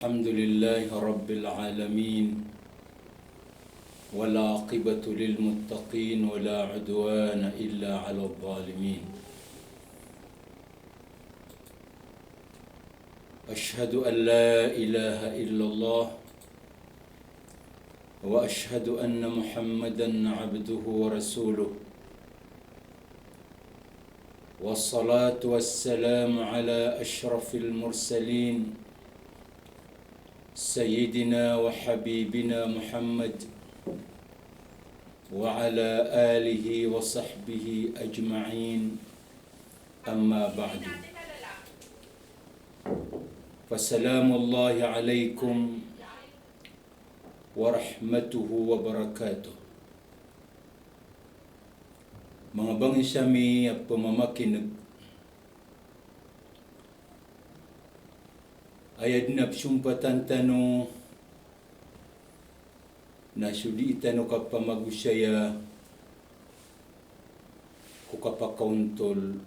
الحمد لله رب العالمين والعاقبة للمتقين ولا عدوان إلا على الظالمين. أشهد أن لا إله إلا الله وأشهد أن محمدا عبده ورسوله، والصلاة والسلام على أشرف المرسلين سيدنا وحبيبنا محمد وعلى آله وصحبه أجمعين، أما بعد، فسلام الله عليكم ورحمته وبركاته. Mga bangisami at pamamakinig, ayad na sumpatan tano na sudi tano kapamagusyaya ko kapakauntol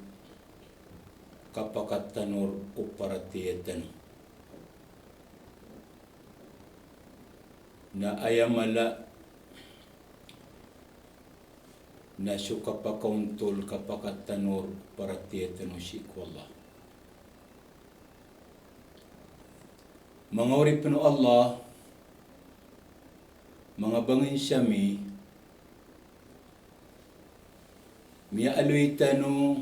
kapakatanor o paratiyatan na ayamala na siya kapakauntol kapakatanor paratiyatan o sikwallah. Mga urip no Allah, mga bangin siyami, miya aloy tano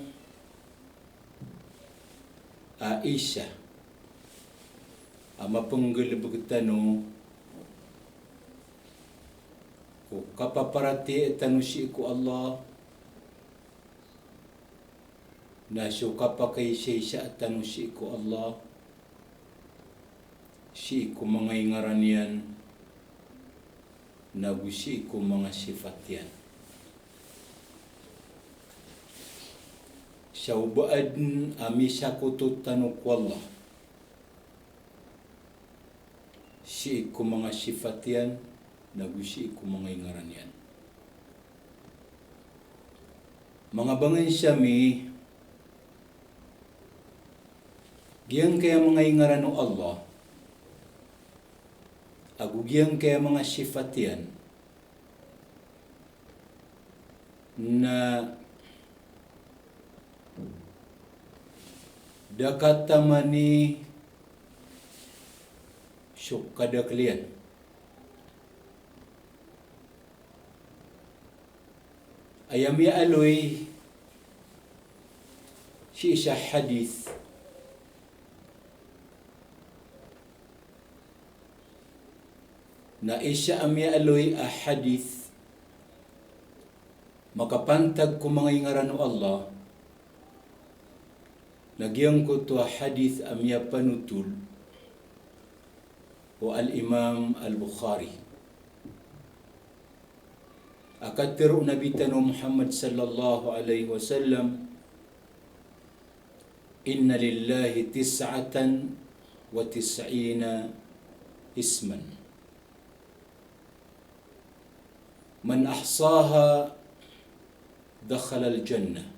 Aisha, ama panggalabag tano, ko kapaparati tano si ko Allah, na siya kapakay siya tano si ko Allah, si ko mga ingaran yan, nagusi ko mga sifat yan. Siya ubaad amisa ko tutano ko Allah, si ko mga sifat yan, nagusi ko mga ingaran yan. Mga bangin siyami, giyang kaya mga ingaran o Allah, agugiyang kaya mga sifat yan na dakatamani syukadaklian ayami aloy si isa hadith na isya amya aloy a hadith makapantag ko mga ingaran o Allah, nagyang ko to hadith amya panutul o al-Imam al-Bukhari. Akatiru Nabi tanu Muhammad sallallahu alaihi wasallam, inna lillahi 99 isman man ahsaha dakhala al-jannah.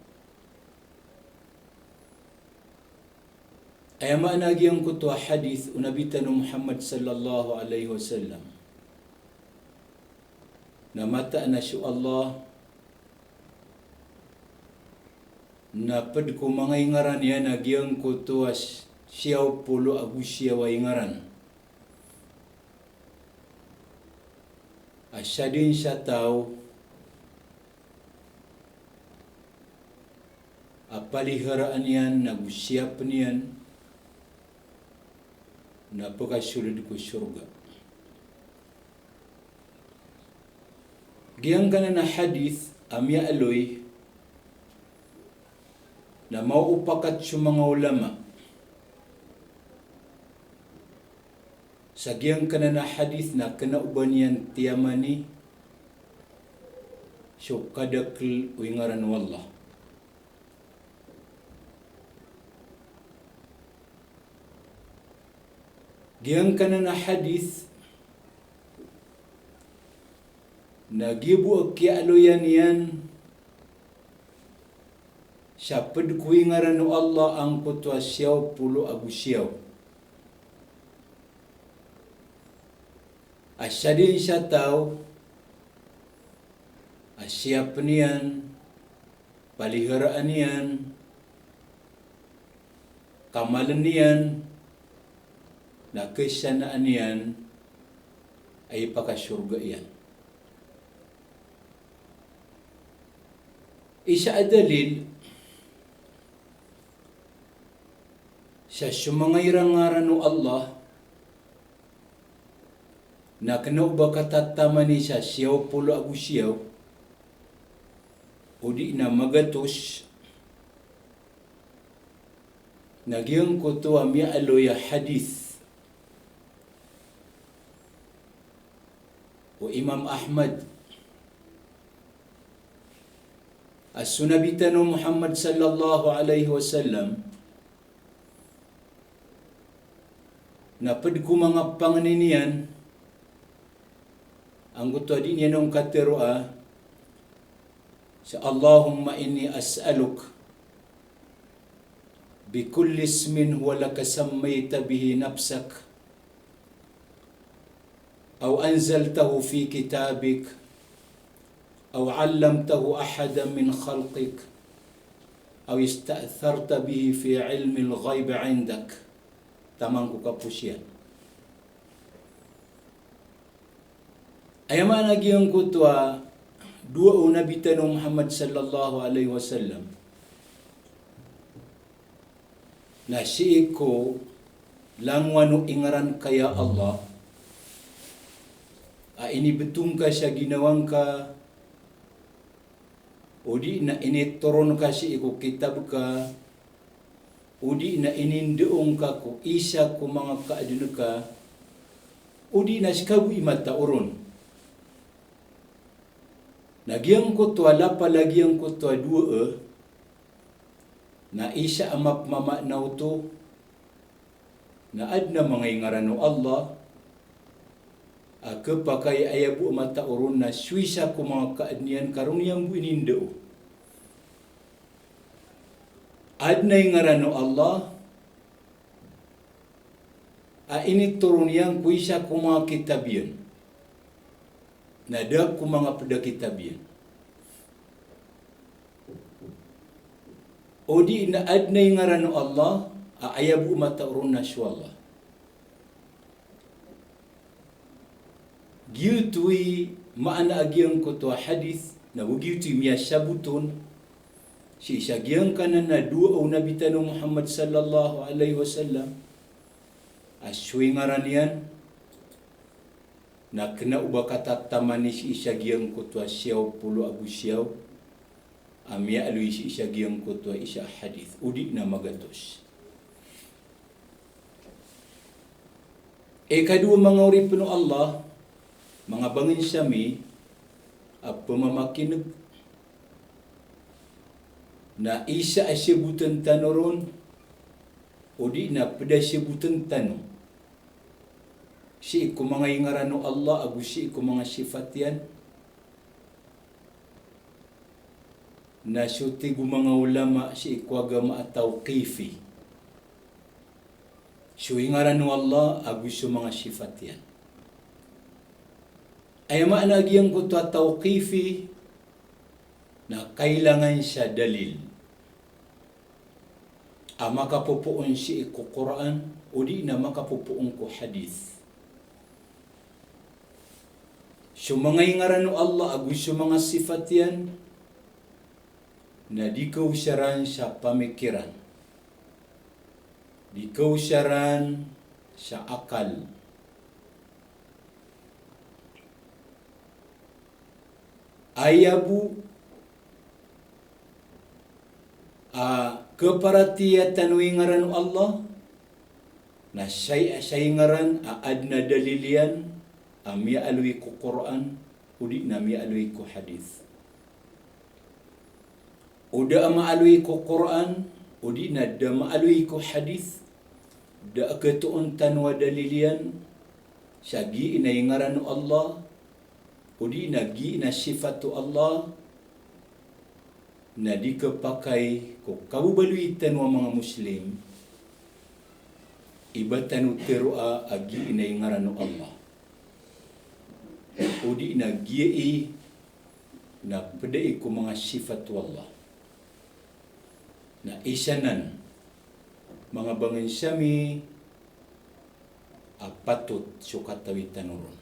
Ay maanagiyang ko to hadith unabitan ng Muhammad sallallahu alaihi wasallam na mata na siya Allah na pad ko mga ingaran yan agiyang ko to siyaw pulo agu siyaw ingaran. Asya din siya tao apaliharaan yan, nagusiyap niyan, napakasulid ko surga. Giyang ka na hadith, amya aloy, na maupakat sa mga ulama, sa giyang ka na hadith na kanauban yan tiyamani, so kadakil uingaran wallah. Giyang ka na hadith, nagibu akialoyan yan, sa padkuingaran o Allah ang putwa siyaw pulo agu siyaw. Asyadin siya tahu siap nian paliharaan nian kamalan nian na kesanaan nian ay pakasyurga iyan. Isa adalil sa sumangairangaran no Allah na kanauba katataman ni sa siyaw pulo agu siyaw o di na magatos nagyang ko to amya aloya hadith o Imam Ahmad as-sunabitano Muhammad sallallahu alaihi wasallam na padku mga panganinian ang gusto din yan ang kateroa sa Allahumma inni as'aluk bikulli ismin huwa laka sammayta bihi nafsak aw anzaltahu fi kitabik aw 'allamtahu ahadan min khalqik aw ista'tharta bihi fi 'ilmi al-ghaib 'indak. Tamang ko kapusyan. Ayaman lagi ang kutwa dua o nabitan ng Muhammad sallallahu alaihi wasallam na si ko langwano ingaran kaya Allah ini betung ka siya ginawang ka o di na initoron ka si ko kitab ka udi na inindoong ka ko isa ko mga kaadun ka udi na sikabu imata oron nagyang ko to ala palagyang ko to dua na isa amap mama na uto na adna mga ingarano Allah kepakai ayabu mata oron na suisa ko mga kaadnian karong yang bu inindo adna ingarano Allah ini turun yang kuisa ku mga kitabian nada ku mga pada kitabian odi na adna ingarano Allah ayabu mata urun nasyallah giutui maana agiang ko to hadith na giutui miya sabuton si isagyang kanan na dua o nabitano Muhammad sallallahu alaihi wasallam aswi ngaran yan na kena uba katataman ni si isagyang kutwa siyaw pulo agu siyaw amya alui si isagyang kutwa isa hadith udi na magatos kadua mga uripno Allah mga bangin sami pamamakinag na isa asyabutan tanoron o di na pada asyabutan tano si ko mga ingarano Allah agu si ko mga sifat yan na syuti gu mga ulama si ko agama atau kifi so ingarano Allah agu si mga sifat yan ay maanagiyang ko to tawqifi na kailangan siya dalil. Makapupuon siya ko Quran o di na makapupuon ko hadith. So mga ingaran o Allah agus so mga sifat yan na di kausaran sa pamikiran. Di kausaran sa akal. Ayabu keparatiatan wingaran Allah na say ngaran adna dalilian mi alwi ko Quran udi na mi alwi ko hadith uda ma alwi ko Quran udi na da ma alwi ko hadith da ketuon tanwa dalilian sagi ina ngaran Allah udi na gi na sifatu Allah na di kepakai ko kabubaluitan wa mga Muslim ibatan teroa agi inay ngarano Allah udi na giai na pedai ku mga sifat wallah na isanan mga bangin sami patut sukatawi tanurun.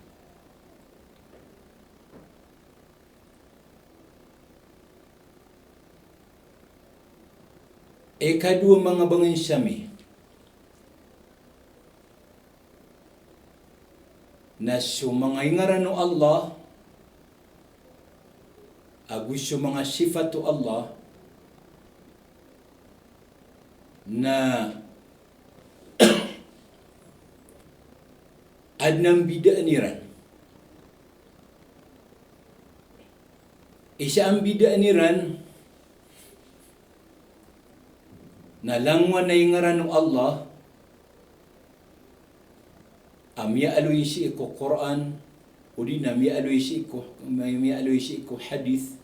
Kadua mga bangin sami na sumangaingaran no Allah agus mga sifat Allah na adnam bida'niran. Isa ang bida'niran na langwan na ingaran ng Allah amya aloy si ko Quran udi na mi aloy si ko hadith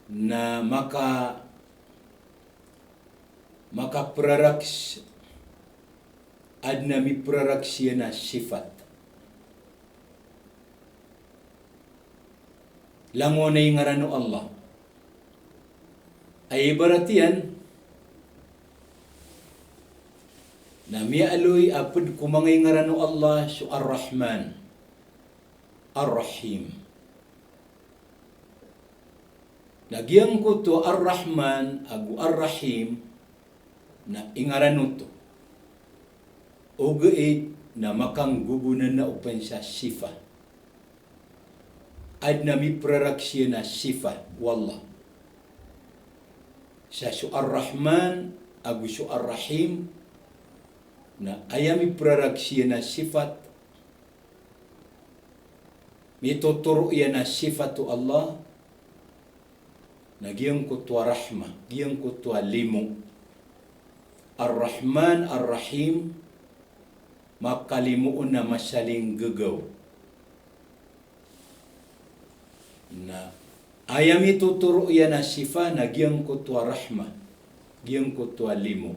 na maka praraks adna mi praraksya na sifat langwan na ingaran ng Allah ay ibaratian na mialoy apod kumangay ngaran no Allah su Ar-Rahman Ar-Rahim. Nagyang ko to Ar-Rahman agu Ar-Rahim na ingaran to o gaid na makang gugunan na upan sa sifa ad na mi praraksya na sifa wallah sa su Ar-Rahman agu su Ar-Rahim na ayami praraksya na sifat mituturo yan na sifatu Allah na giyang kutwa rahma giyang kutwa limu Ar-Rahman Ar-Rahim makalimuon na masaling gagaw na ayami tuturo yan na sifa na giyang kutwa rahma giyang kutwa limu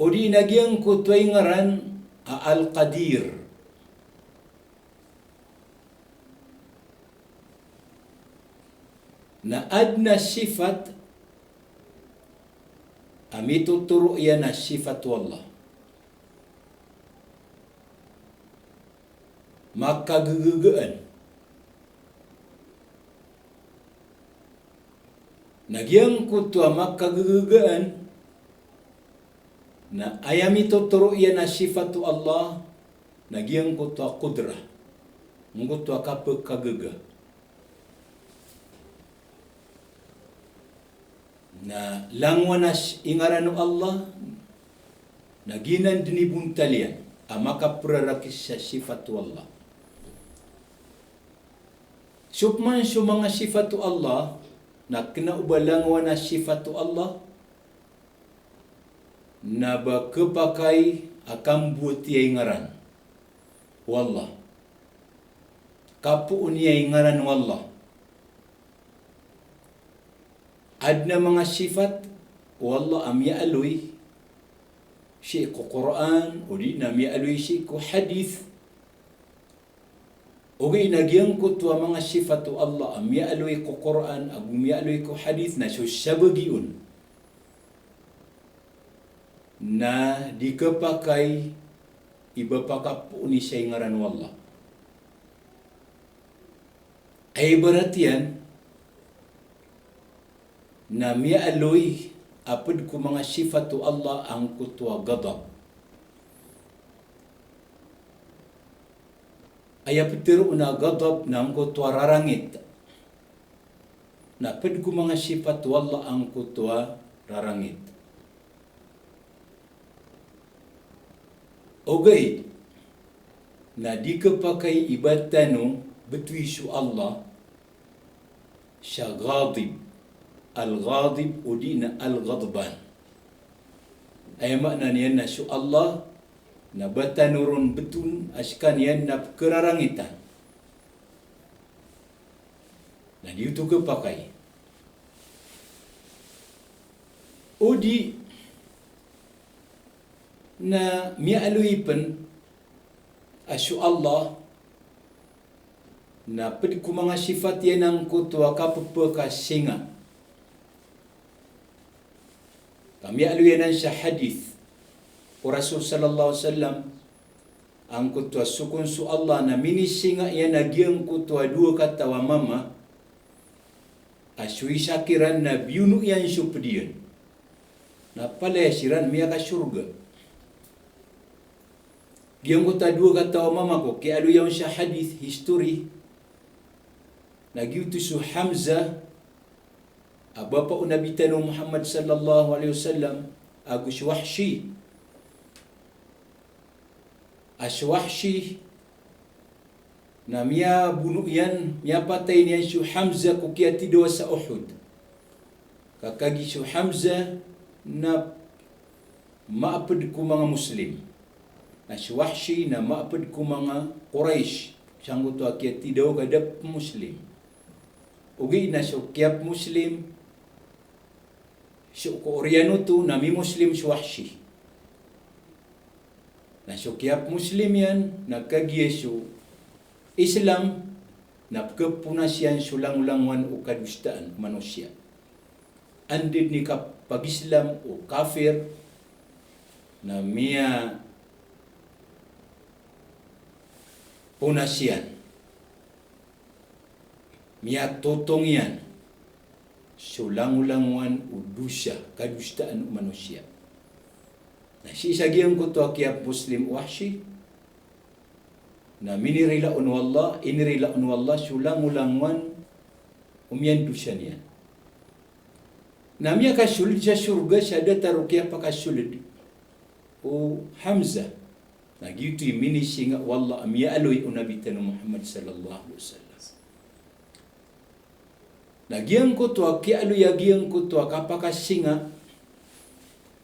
o di nagyang kutway ngaran Al-Qadir na adna sifat amituturo yan na sifat wallah makagagaan nagyang kutwa makagagaan na ayami tuturo yan na sifatu Allah nagyang kutwa kudrah ngutwa kapagkagaga na langwanas ingaran no Allah naginan dinibuntalian amaka prarakis sa sifatu Allah supman su mga sifatu Allah na kinaubalangwan na sifatu Allah na bakapakai akan buti ngaran wallah kapu niya ngaran wallah adna mga sifat wallah amya aloy si ko Quran o di na amya aloy si ko hadith o ginagyan ko to mga sifatu Allah amya aloy ko Quran amya aloy ko hadith na so sabagiun na dikapakai iba pakapu ni siya ngaran wallah ay baratian na mialoy apod ko mga sifatu Allah ang kutwa gadab ay apitiro na gadab na ang kutwa rarangit na apod ko mga sifatu Allah ang kutwa rarangit ogay na di kapakai ibatano betwisu Allah siya ghadib al-ghadib udina al-ghadban ay makna niyan na su Allah na batanurun betun askan yan na kerarangitan na diutu kapakai udi na mialui pen asyu Allah na pedi ku mga sifat yan ang kutua kapapa ka singa. Kami aluyanan sa hadith o Rasul sallallahu alaihi wasallam ang kutua sukun su Allah na mini singa yan nagyang kutua dua kata wa mama asui sakiran na biunu yan supedian na pala siran miya ka surga. Giyang kutua dua kata wa mama ko kaya aluyan sa hadith history nagiutusu Hamzah bapa Nabi Tanu Muhammad sallallahu alaihi wasallam agus Wahshi. Aswahshi na miya bunuh yan, miya patay niyan si Hamzah kukia tido sa Uhud. Kakagi si Hamzah na maapad ko mga Muslim. Na si Wahshi na maapad ko mga Quraysh. Siyang ito akia tido kadap Muslim. Ugi na si kiap Muslim. Si Koreano to nami Muslim si Wahshi. Na so kiap Muslim yan, nagkagyeso Islam, na kepunasian sulang-ulangan o kadustaan manusia. Andid ni kapag Islam o kafir, na miya punasian, miya totong yan, sulang-ulangan o dusya, kadustaan manusia. Na si isagiyang ko to kiap Muslim Wahshi na minirilaon wallah, inirilaon wallah sulang-ulangan umyan dusya niya. Na miya kasulid sa surga siya dataru kaya pakasulid o Hamzah na gito'y minisinga wallah miya aloy o Nabi Tanu Muhammad sallallahu alaihi wasallam. Nagyang ko to kaya aloy agiyang ko to kapakasinga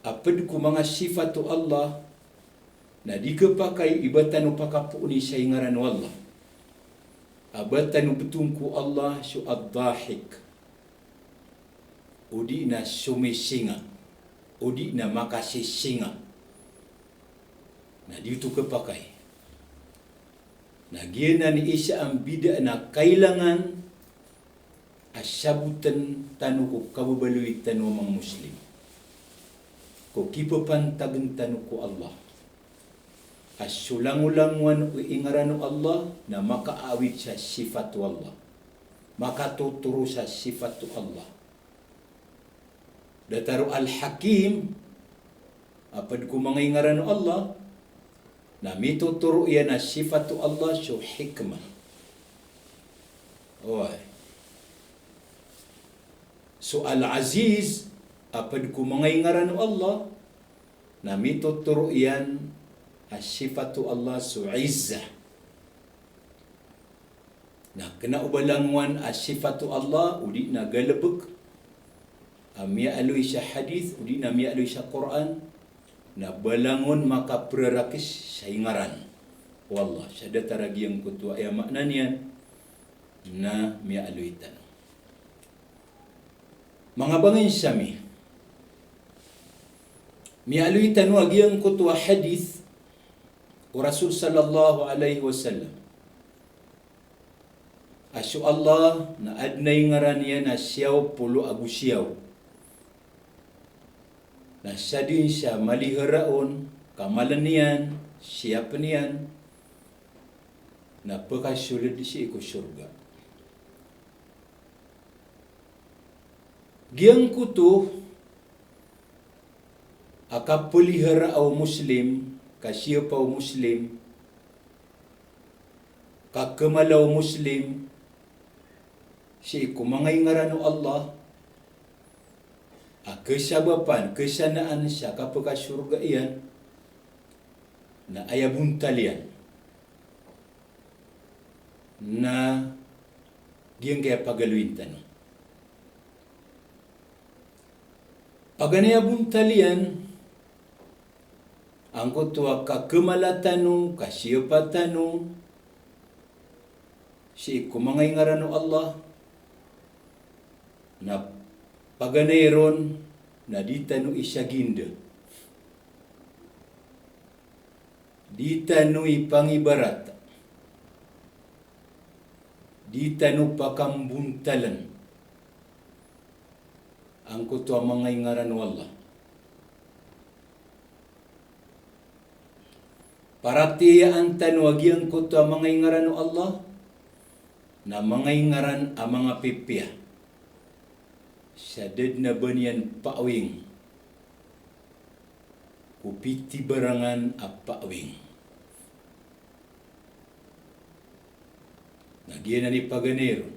apad ku mga sifat tu Allah na dikepakai ibatan upakapu ni saingaran wallah. Abatan betungku Allah su ad-dahik. Udi na sumisinga. Udi na makasih singa. Na ditu kepakai. Na giana ni isa ang bida na kailangan asabutan tanu ko kababalui tanu mga Muslim. Ko kipapantagan tanu ko Allah. Asulang-ulangan o ingarano Allah na makaawit sa sifat Allah. Makatuturo sa sifat Allah. Dataru al-Hakim, apad ko mga ingarano Allah, na mituturo yan na sifat Allah so hikmah. Oy. So al-Aziz, apad ko mga ingarano Allah, na mituturo yan as-sifatu Allah su'izzah. Na kena ubalangwan as-sifatu Allah, udi na galabag, miya aloy sa hadith, udi na miya aloy sa Quran, na balangon maka prarakis sa ingaran. Wallah, sa dataragi ang kutua ay makna niyan, na miya aloy tanong. Mga bangin sami, mialoy tanu agiyang kutua hadith o Rasul sallallahu alaihi wasallam. Asyo Allah na adnay ngaran niya na siyaw pulo agusiyaw. Na siya din siya maliharaon, kamalan niyan, siya niyan, na pagkasulid siya iko surga. Giyang kuto, akapulihara au Muslim, kasiya pa Muslim, kakamalaw Muslim, si kumangay ngarano Allah, kesabapan, kesanaan siya kapag surga iyan, na ayabuntalian, na diyan kaya pagaluin tanong. Paganayabun ang kutua kakemalatanu, kasiyapatanu, si kumangay ngarano Allah, na paganayron na ditanu isyaginda. ditanui pangibarat, ditanu pakambuntalan, angko tua mangai ngaran wallah. Paratiyaan tan wagi angko tua mangai ngaran Allah, na mangai ngaran amang apipia. Syadid na banian pa'wing, kupiti barangan apa'wing. Nagian na ni paganero.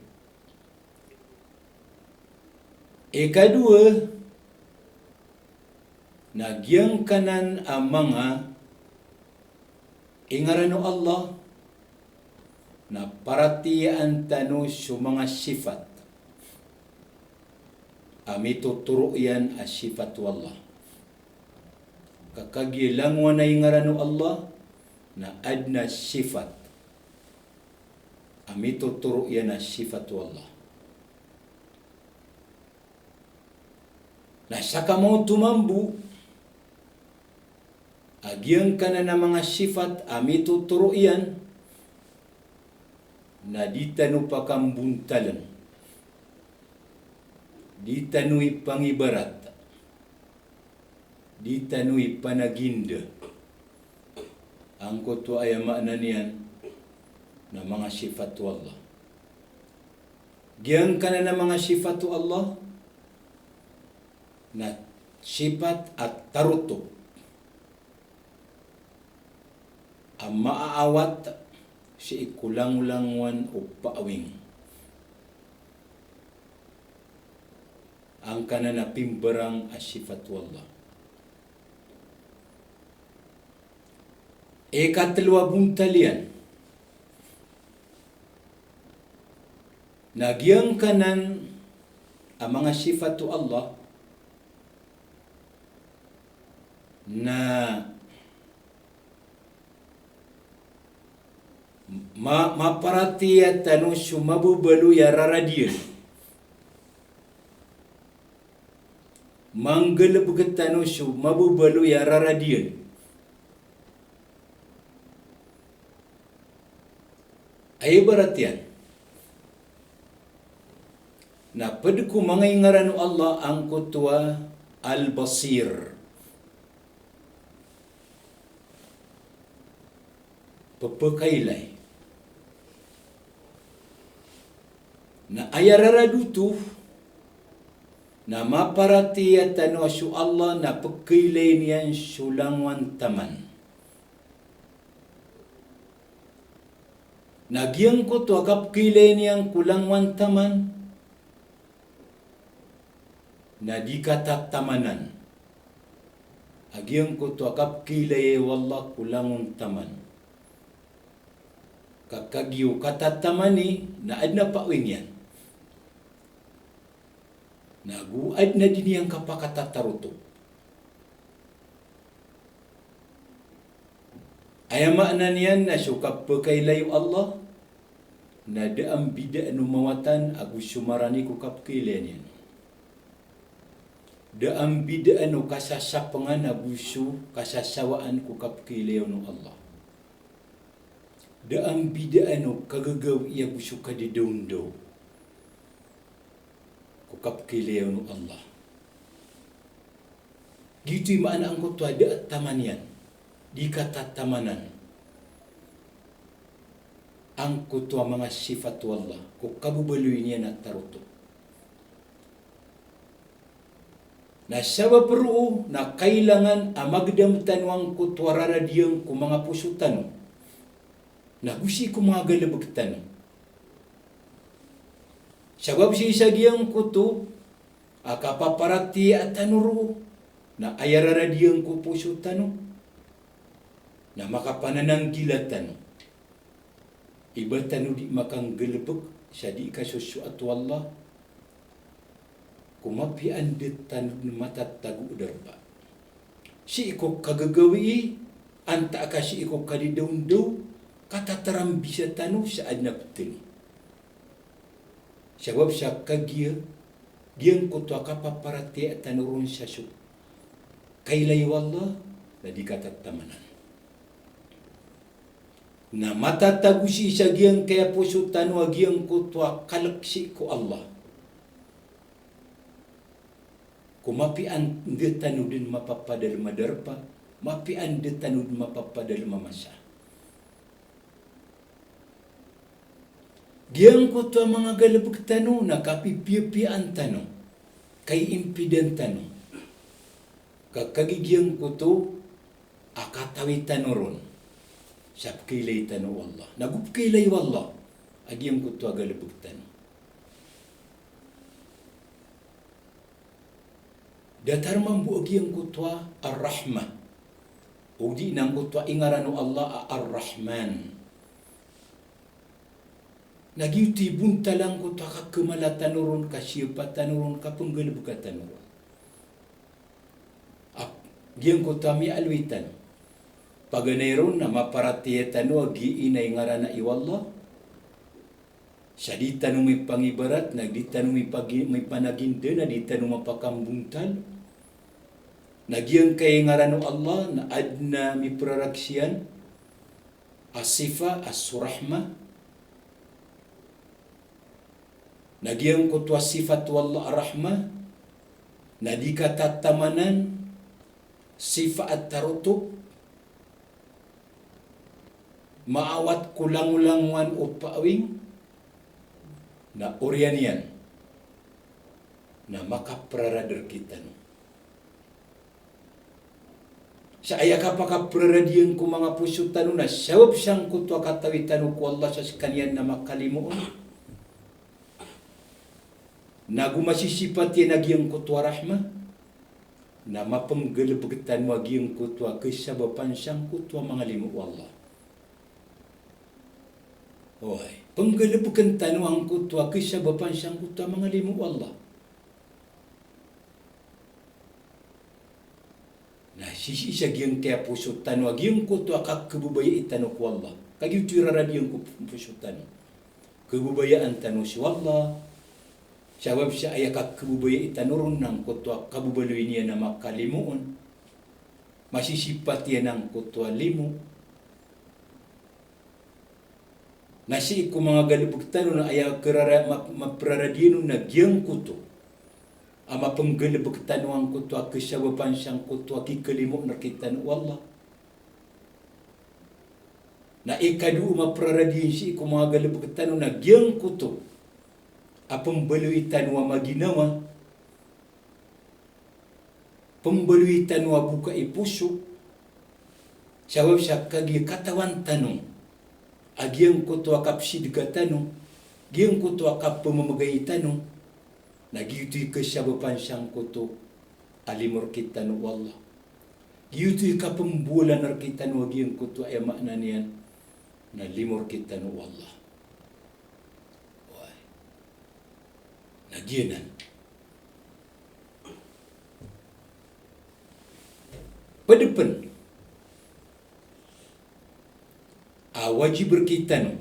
Kedua, nagyang kanan amanga ingarano Allah na paratiyaan tanu mga sifat. Amito turuyan asifat wallah. Kakagilangwa na ingarano Allah na adna sifat. Amito turuyan asifat wallah. Na saka mau tumambu agiang kana na mga sifat amito turuyan na ditanu pakambuntalan, ditanui pangibarat, ditanui panaginda. Angko tu ay makna niyan na mga sifat Allah. Giang kana na mga sifat Allah na sifat at taruto. Ang maaawat si ikulang-langwan o paawing. Ang kananapimbarang asifat wallah. Ikatlwa buntalian. Nagyang kanan ang mga sifat Allah na maparatiya tanu sumabubalu ya raradiyan. Manggalab tanu sumabubalu ya raradiyan. Ay baratian. Na padku mangaingaranu Allah ang kutua al-basir. Papakailay. Na ayararadutu na maparatiya tanu asu Allah na pagkailay niyan sulangwan taman. Nagyang ko to akap kilay niyang kulangwan taman na di katatamanan. Agyang ko to akap kilay wallah kulangwan taman. Kakagyo katatamani na adna pawing yan. Naguad na din yang kapakatataruto. Ayama na niyan na sukap pagkailayo Allah na daam bida numawatan agus sumarani ko kapkailan yan. Daam bida anu kasasapangan agusu kasasawaan ko kapkailayo no Allah. Daam bida anu kagagaw iya gusto ka di daw kukap kilayaw no Allah. Gito'y maana ang kutwa da at taman yan. Di katatamanan. Ang kutwa mga sifat wallah. Kukabubaloy niya na taruto. Na sawa peru na kailangan amagdam tanwang kutwa raradiyang kung mga pusutan. Nagusi ko mga galabagtan. Sabab si isagiyang kuto, akapaparati at tanuro, na ayararadiyang ko puso tano, na makapananang gilatan. Iba tano di makang galabag, siya di kasusu at wallah, kumapian dit tano matatago darba. Si iko kagagawi, anta ka si iko kadidaw-daw, katataram bisa tanu sa adna putini. Sebab sa kagia, giang kutu akapaparati at tanurun sa su. Kailay wallah, na di katatamanan. Na matatagusi siya giyang kaya puso tanwa giyang kutwa kalaksi ko Allah. Kumapian dia tanudin mapapadal madarpa, mapian dia tanud mapapadal mamasa. Giyang kutwa mga galabag tanu, nakapipipian tanu, kay impiden tanu. Kakagigiyang kuto, akatawi tanuron. Siap kilay tanu Allah. Nagup kilay wallah. Agiyang kuto agalabag tanu. Datar mambu agiyang kutwa ar-rahmah. Udi nang kutwa ingaranu Allah ar-rahman. Nagyuti buntalang kutwa kakemala tanurun, kasyapa tanurun, kapenggalabag tanurun. Giyang kutwa mi alwitan. Paganayron na maparatiyetan o agi inay ngarana iwallah. Siya di tanong may pangibarat, di tanong may panaginda, na di tanong mapakambuntal. Nagyang kay ngarano Allah na adna mi praraksiyan, asifa as-surahma. Nagyang kutwa sifat wallah ar-rahma, na di katatamanan, sifa at-tarutub, maawat kulang-ulangan o paawing na orianian na makapraradar kita no. Sa ayaka pakapraradiyan ko mga puso tano na siyawab siyang kutwa katawitan ko Allah sa kanyan na makalimuon. Nagumasisipat yan agiyang kutwa rahma na mapanggalabagtan mo agiyang kutwa kasabapan siyang kutwa mga limu Allah. Hoy, panggalabukan tanu ang kutwa kasabapan siyang kutwa mga limu Allah. Na sisi siya giyang kaya puso tanu agiyang kutwa kakabubaya itanu ko Allah. Kagiw tirara diyang puso tanu. Kabubayaan tanu si Allah. Siyawab siya ay kakabubaya itanurun ng kutwa kabubaloy niya na makalimuon. Masisipat yan ng kutwa limu. Nasi ko mga galabagtano na ayaw mapraradino na giyang kuto. Ama panggalabagtano ang kuto kasabapan siyang kuto kikalimok na kita na Allah. Na ikadu mapraradin si ko mga galabagtano na giyang kuto. Apang baluitan wa maginawa. Pembaluitan wa buka ipuso. Siyawab siya kagi katawan tanong. Agiyang kutwa kapsid katano, giyang kutwa kap pamamagay tanong, nagyutoy kasabapan siyang kuto, alimor kita no Allah. Giyutoy kapambulan ar kita no, giyang kutwa ay makna niyan, na limor kita no Allah. Nagyanan. Padepan, wajib berkita no.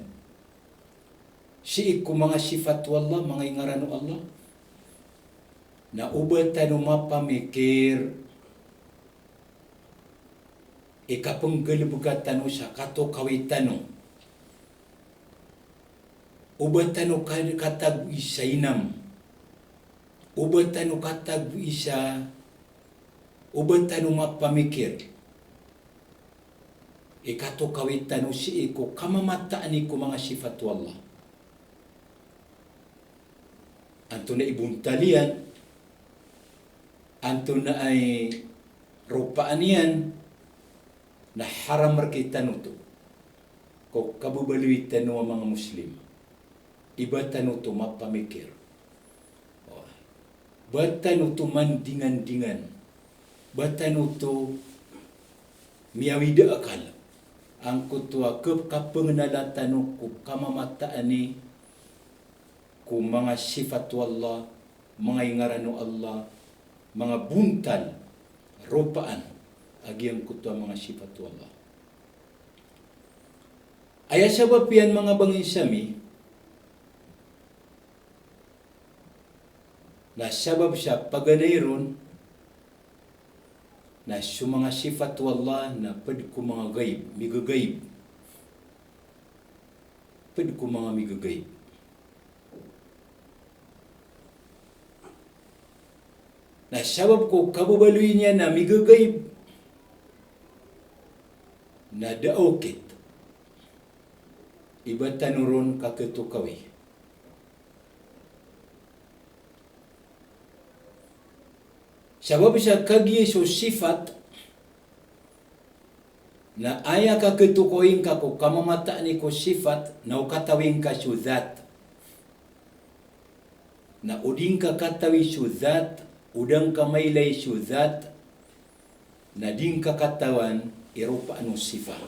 Si iku mga sifat wallah, mga ingarano Allah. Na ubatan no mapamikir. Ikapanggalabugatan no sa kato kawitan no. Ubatan no katag isa inam. Ubatan no katag isa. Ubatan no mapamikir. Ikato kawitan o si iko, kamamataan ko mga sifat wallah. Anto na ibuntalian, anto na ay rupaan yan, na haram markitan ito. Kung kabubaluitan ng mga Muslim, ibatan ito mapamikir. Batan ito mandingan-dingan. Batan ito miyawida akal. Ang kutwa kapengenalatan ko kamamataan ni ko mga sifat wallah, mga ingarano Allah, mga buntal, rupaan, agiyang kutwa mga sifat wallah. Aya sabab yan mga bangisami, na sabab siya paganayron, na mga sifat wallah na pwede ko mga gaib, migagayib. Pada ku mga migagay. Nah, sabab ko kabubaluy niya na migagay na daokit. Iba tanuron kaketukawi. Sabab siya kagi so sifat na aya kaketukoin ka ko kamamata ni ko sifat na ukatawin ka syudat. Na uding ka katawi syudat, udang kamailay syudat, na ding kakatawan irupa anu sifat.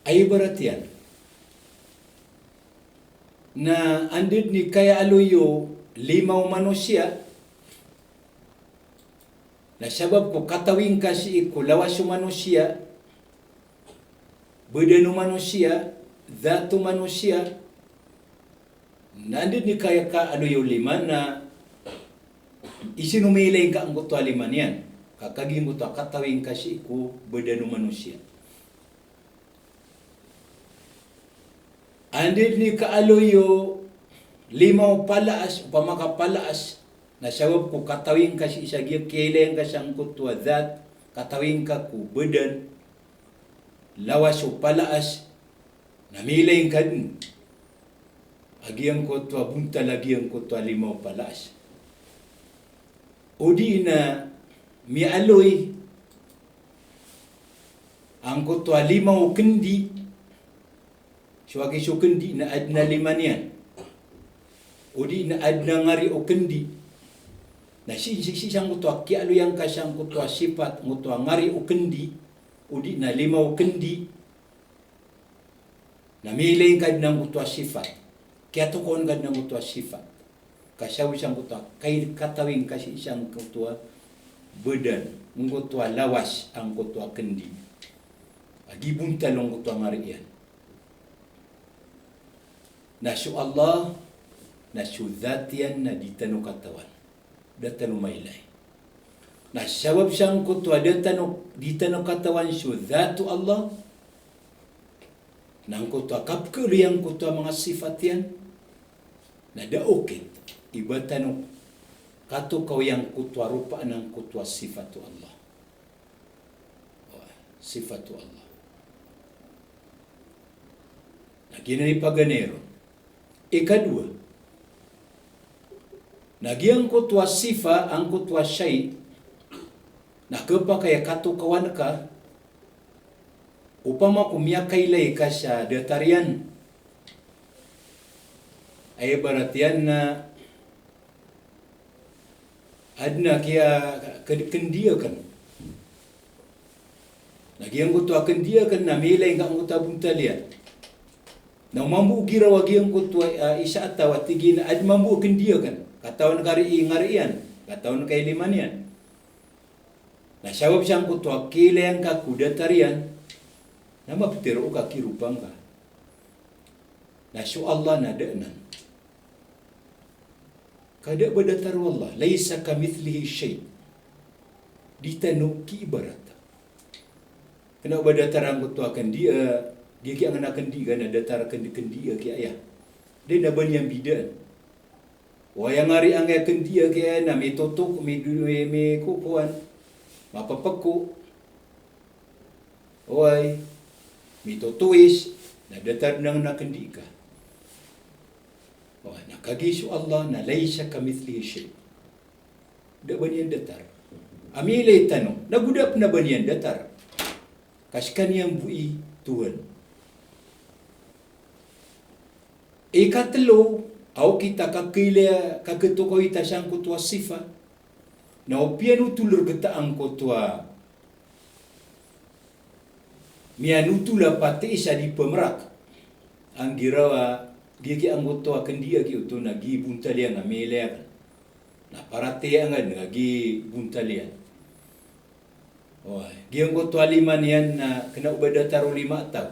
Ay berartian na andid ni kaya aluyo limaw manusia na sabab ko katawin kasi ko lawas yung manusia, bedanu manusia, dhatu manusia, nandid ni kaya ka aluyo lima na isinumilay ka ang kuto liman yan. Kakaging kuto katawin kasi ko bedanu manusia. Andid ni kaaluyo limaw palaas, pamakapalaas, na sabab ko katawin ka si isa kilayan ka siyang kutwa that, katawin ka ko bedan, lawas o palaas, namilayin ka din. Agiyang kutwa bunta lagi ang kutwa limaw palaas. O di na mialoy ang kutwa limaw kendi, suwagi so kendi na adna liman yan. O di na adna ngari o kendi. Na siyang kutwa kialo yang ka siyang kutwa sifat kutwa ngari o kendi, o di na limaw kendi, na milay ka ng kutwa sifat. Kaya tukon ka ng kutwa sifat. Kasaw siyang kutwa, kay katawin kasi siyang kutwa bedan, ng kutwa lawas ang kutwa kendi. Di buntalong kutwa ngari yan. Nasu Allah, nasu dhatian na ditanu katawan. Datanu mailay. Nah, sabab siyang kutwa ditanu katawan siya dhatu Allah, nang kutwa kapkuliyang kutwa mga sifat yan, na daokit, iba tanu katukaw yang kutwa rupa ng kutwa sifatu Allah. Sifatu Allah. Nah, ginani paganero. Ikadua, nagyang kutwa sifa ang kutwa syai, na kapakaya katukawan ka, upama kumiyakailay ka sa datarian, ay baratian na adna kaya kendia kan. Nagyang kutwa kendia kan na milay nga ang kutwa buntalian. Na mambu gira wagi ang kutwa isa ataw at tigin ad mambu kendia kan. Katawan kari ngarian, katawan kay liman yan. Na sabab siyang kutwa kilayang ka kudatarian, na mapitiro ka kirupang ka. Na so Allah na daanan. Kada badatar wallah, laysa kamithlihi shay. Ditanu ki ibarat. Kena badatar ang kutwa kan dia, gigi ang anak kendi kan datar kendi ki ayah. Dia na ban yang bidan. Wayang hari angay kendia kaya na may totok, may kukuan, mapapagko. Oy, may totuis, na datar nang nakendi ka. Oh, nakagisu Allah na laysa kamithlihi shay. Da ba niyan datar? Amilay tanong, nagudap na ba niyan datar? Kaskan yang bui Tuhan. Ikatlo, au kita kakilya kaketuko ita siyang kutwa sifa, na opianu tulur kita ang kutwa mianutula pati isa di pemerak ang girawa gigi ang kutwa kendia ki uto nagi buntalian amelea na parate angan nagi buntalian. Oh, giang kutwa liman yan na kena ubadatar 5 taw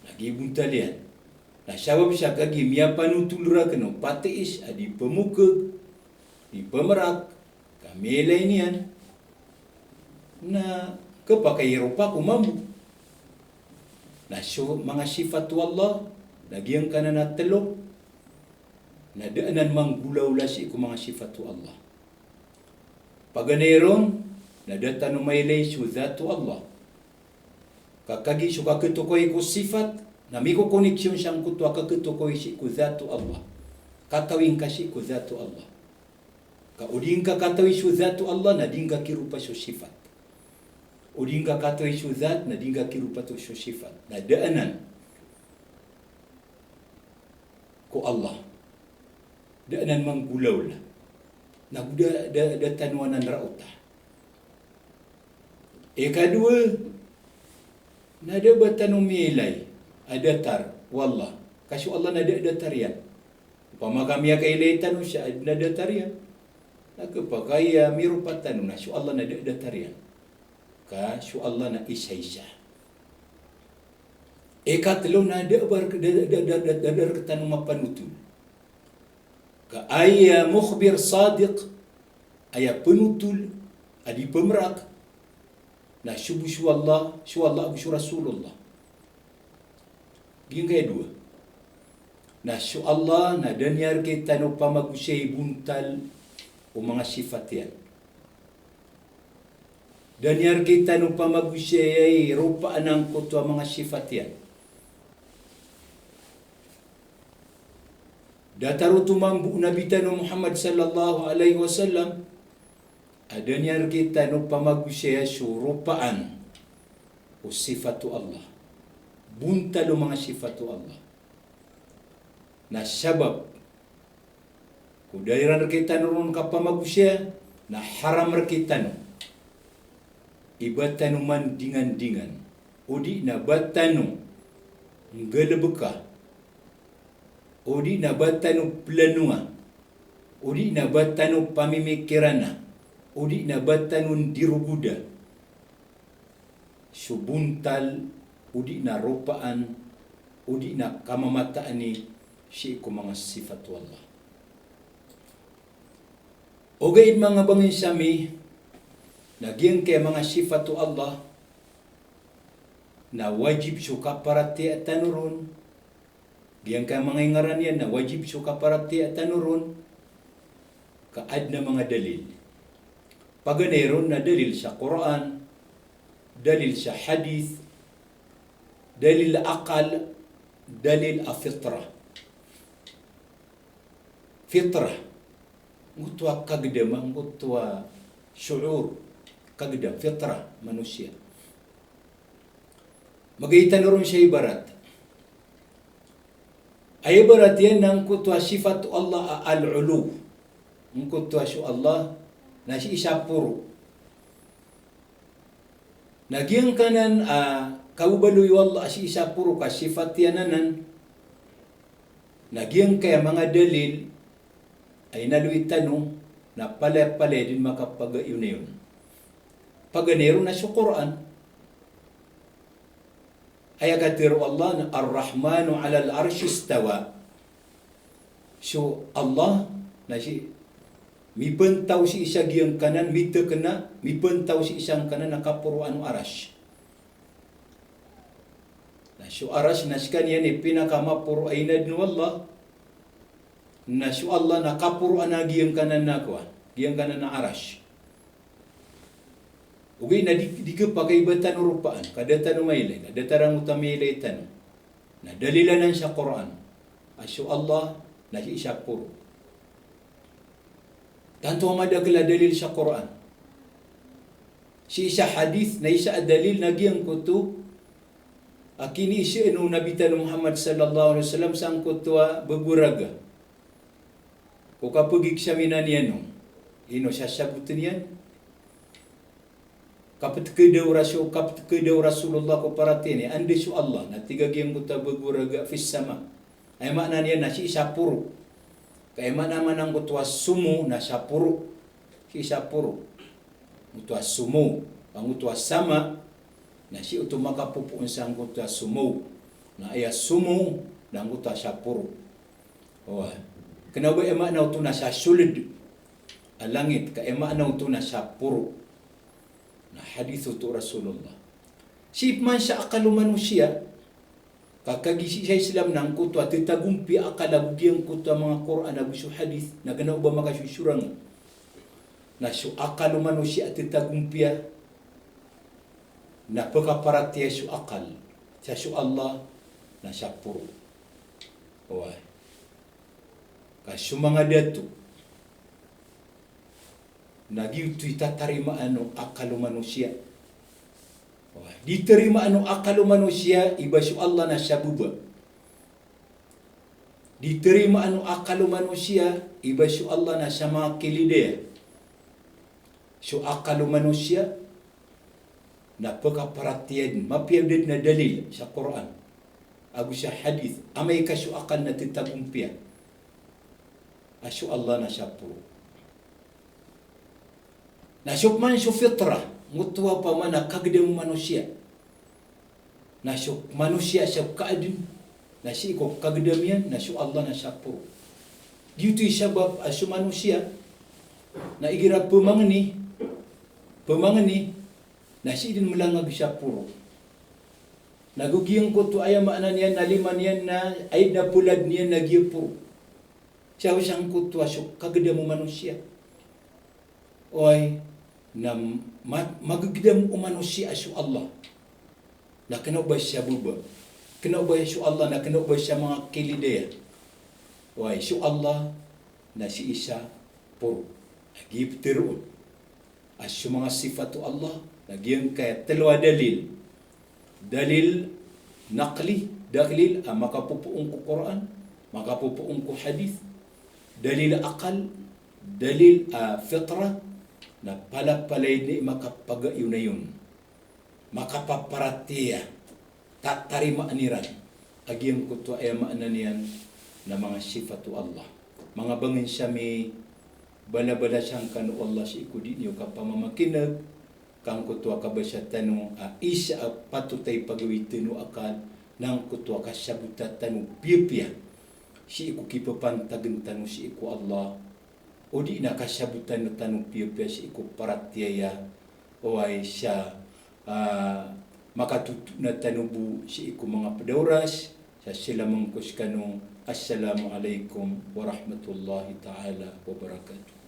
nagi buntalian. Nah, sabab siya kagi miyapan utulura keno patiis adi pemukeg di pemerak kamelay niyan na kepakai Eropa ku mambu. na mga sifat Allah nagyang kana na telo na daanan manggulaw lasi ko mga sifat Allah. Paganeron na data no mailay syudatu Allah. Kakagi so kakitukoy ko sifat na may ko koneksyon siyang kutwa kakitukoy si ko zatu Allah. Katawin kasi ko zatu Allah. Kauding ka katawi so zatu Allah na ding ka kirupa so sifat. Uding ka katawi so zat na ding ka kirupa to so sifat. Na daanan ko Allah. Daanan manggulaw la. Naguda da tanwanan rauta. Kedua, nada bertanum milai ada tar wallah. Kasih Allah nada ada tarian. Upama kami akan ilaitan usah nada tarian. Nak pakai mirupatan nasyu Allah nada ada tarian. Kasih Allah na isa-isa. Katlo nada dar ketanum panutul. Ka ayya mukhbir sadiq ayya penutul adi pemerak na syubu Allah abu Rasulullah. Ging kedua. Na syu Allah na danyar kita no pamagusay buntal o mga sifat yan. Danyar kita no pamagusay rupa anang ko to mga sifat yan. Dataru tumambu Nabi Tanu Muhammad sallallahu alaihi wasallam adanya kita no pamagusya surupaan o sifatu Allah. Buntalo mga sifatu Allah. Na sabab kudairan kita nurun ka pamagusya na haram kita no. Ibatanu man dingan-dingan. Udi na batanu ngelebeka. Udi na batanu planua. Udi na batanu pamimikirana. Udi na batanu diruguda. Subuntal udi na rupaan. Udi na kamamataan ni siya ko mga sifat Allah. Ogaid mga bangin sami, nagyang kay mga sifat Allah na wajib suka parati at tanurun. Diyan ka mga ingaran yan na wajib suka parati at tanurun kaad na mga dalil. Paganeron na dalil sa Quran, dalil sa hadith, dalil akal, dalil a fitra. Fitra, ngutwa kagdama, ngutwa syuur, kagdam, fitra, manusia. Magitan ron siya ibarat. Ay ibarat yan ng kutwa sifat Allah al-ulu. Ang kutwa siya Allah na siya isa puro. Nagyang kanan kaubaloy Allah siya isa puro ka sifat yananan. Nagyang kaya mga dalil ay naluit tanong na pala-pala din makapag-yun na yun. Paganero na sa Quran, ay agatiru Allah na Ar-Rahmanu ala al-arsh istawa. So Allah na si mipentaw si isa giyang kanan, mitekena, mipentaw si isang kanan nakapuruan ng arash. Na so arash na si kanya ni pinakamapuro ay nadnu Allah. Na so Allah nakapuruan na giyang kanan na kuha, giyang kanan na arash. Ugay na di ka pagkaibatan urupaan, kadatan umaylay, kadatarang utamaylay tanong. Na dalilanan sa Quran, asyo Allah na si isa puro. Tanto madagla dalil sa Quran. Si isa hadith na isa dalil na giyang kuto, akini siya no Nabi Tanu Muhammad sallallahu alaihi wasallam sang kutwa baburaga. Kung kapag iksaminan yan, ino sasagutin yan. Kapit kedaw Rasulullah ko paratini, andi su Allah, na tiga giyang kuta baguraga fis sama. Ay makna niya na si isapuro. Kaya manaman ang kutwa sumo na sapuro. Si isapuro. Kutwa sumo. Ang kutwa sama, na si uto makapupuan sa ang kutwa sumo. Na aya sumo, na ang kutwa sapuro. Kenapa emak na uto na sa sulid. Alangit, ka emak na uto na sapuro. Na hadithu tu Rasulullah. Si man siya akalu manusia, kakagisi sa Islam nang kutwa tetagumpi akala bugiang kutwa mga Quran na gusto hadith na gana uba makasusurang na su akal manusia tetagumpia na pagkaparatia su akal sa su Allah na sapuro. Oy. Kasu mga datu nagiutu itatarima akal manusia. Oy. Diterima akal manusia iba su Allah na sabuba. Diterima akal manusia iba su Allah na sama kilidea. So akal manusia na pagkaparatiyan mapiyaudid na dalil sa Quran agu sa hadith amay ka so akal na titagumpia asu Allah na sapuro na man so fitra mutuwa pa man kagdem manusia na so manusia sa kaadin na si ko kagdem yan na so Allah na sapuro dito sabab asu manusia na igira pemangni na si din melangag siya puro. Nagugiyang ko to ay maanan niyan, naliman niyan na ay napulad niyan nagyo puro. Siya siyang kutwa so kagda mo manusia. Oy na magagdam o manusia so Allah. Na kanaubay siya buba. Kanaubay so Allah na kanaubay siya mga kilidea. Oy so Allah na si isa puro. Agib tiruon. Asyo mga sifatu Allah nagyang kaya talwa dalil naqli dalil makapupuong ko Quran makapupuong ko hadith dalil akal dalil fitra na palapalay ni makapagayon na yun makapaparatiya tatarima aniran agyang kuto ay maananian na mga sifatu Allah mga bangin siya may bala-bala siyang kanu Allah si ikudi niyo kapamamakinag kang kutwa kabasya tanu isa patutay pagawitin no akal nang kutwa kasabuta tanu piya si iku kipapantagen tanu si iku Allah o di na kasabutan no tanu piya si iku paratiaya o ay siya makatutu na tanubu si iku mga pedauras sa sila mangkus kanu assalamualaikum warahmatullahi ta'ala wabarakatuh.